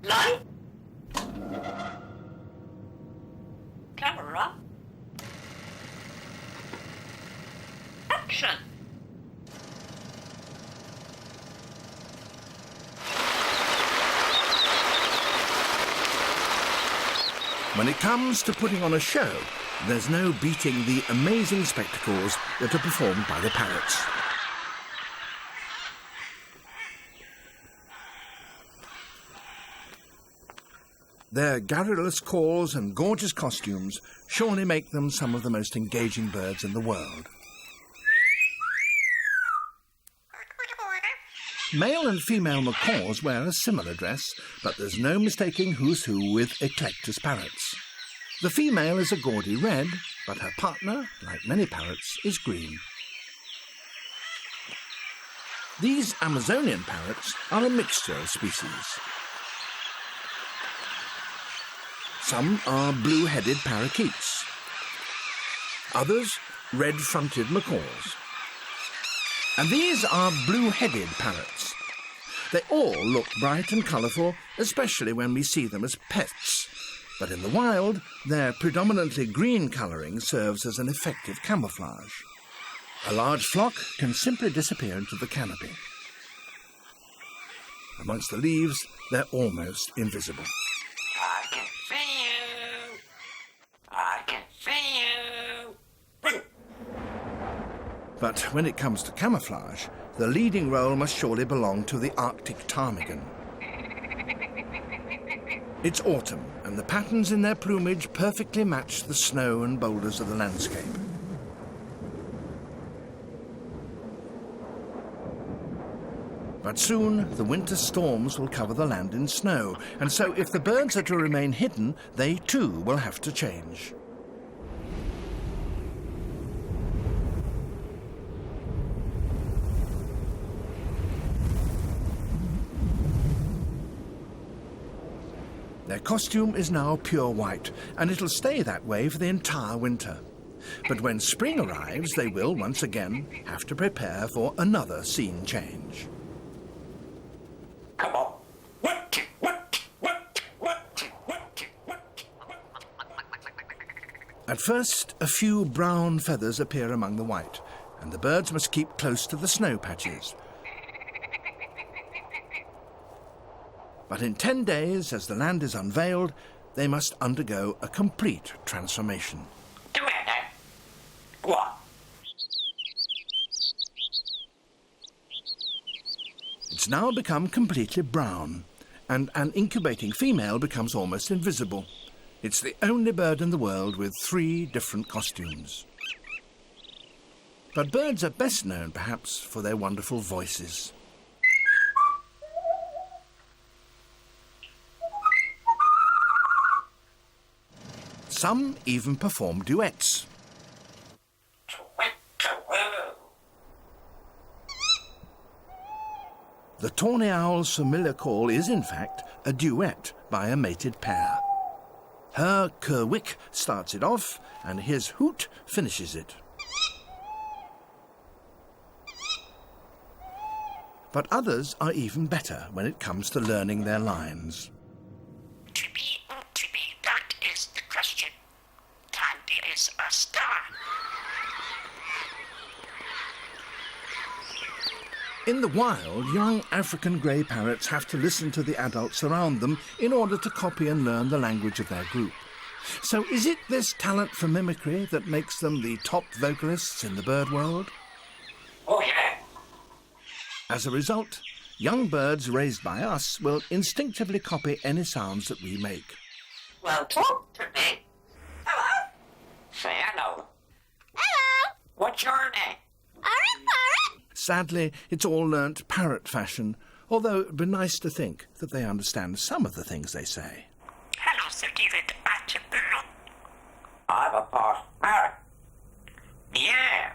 Line. Camera. Action. When it comes to putting on a show, there's no beating the amazing spectacles that are performed by the parrots. Their garrulous calls and gorgeous costumes surely make them some of the most engaging birds in the world. Male and female macaws wear a similar dress, but there's no mistaking who's who with eclectus parrots. The female is a gaudy red, but her partner, like many parrots, is green. These Amazonian parrots are a mixture of species. Some are blue-headed parakeets, others red-fronted macaws. And these are blue-headed parrots. They all look bright and colourful, especially when we see them as pets. But in the wild, their predominantly green colouring serves as an effective camouflage. A large flock can simply disappear into the canopy. Amongst the leaves, they're almost invisible. I can see you. I can see you. But when it comes to camouflage, the leading role must surely belong to the Arctic ptarmigan. It's autumn, and the patterns in their plumage perfectly match the snow and boulders of the landscape. But soon, the winter storms will cover the land in snow, and so if the birds are to remain hidden, they too will have to change. Their costume is now pure white, and it'll stay that way for the entire winter. But when spring arrives, they will, once again, have to prepare for another scene change. Come on. At first, a few brown feathers appear among the white, and the birds must keep close to the snow patches. But in 10 days, as the land is unveiled, they must undergo a complete transformation. Do it then. Go on. It's now become completely brown, and an incubating female becomes almost invisible. It's the only bird in the world with 3 different costumes. But birds are best known, perhaps, for their wonderful voices. Some even perform duets. The tawny owl's familiar call is, in fact, a duet by a mated pair. Her kerwick starts it off, and his hoot finishes it. But others are even better when it comes to learning their lines. To be or to be, that is the question. Candy is a star. In the wild, young African grey parrots have to listen to the adults around them in order to copy and learn the language of their group. So is it this talent for mimicry that makes them the top vocalists in the bird world? Oh, yeah. As a result, young birds raised by us will instinctively copy any sounds that we make. Well, talk to me. Hello. Say hello. Hello. What's your name? Sadly, it's all learnt parrot fashion, although it would be nice to think that they understand some of the things they say. Hello, Sir David Attenborough. I'm a parrot. Yeah.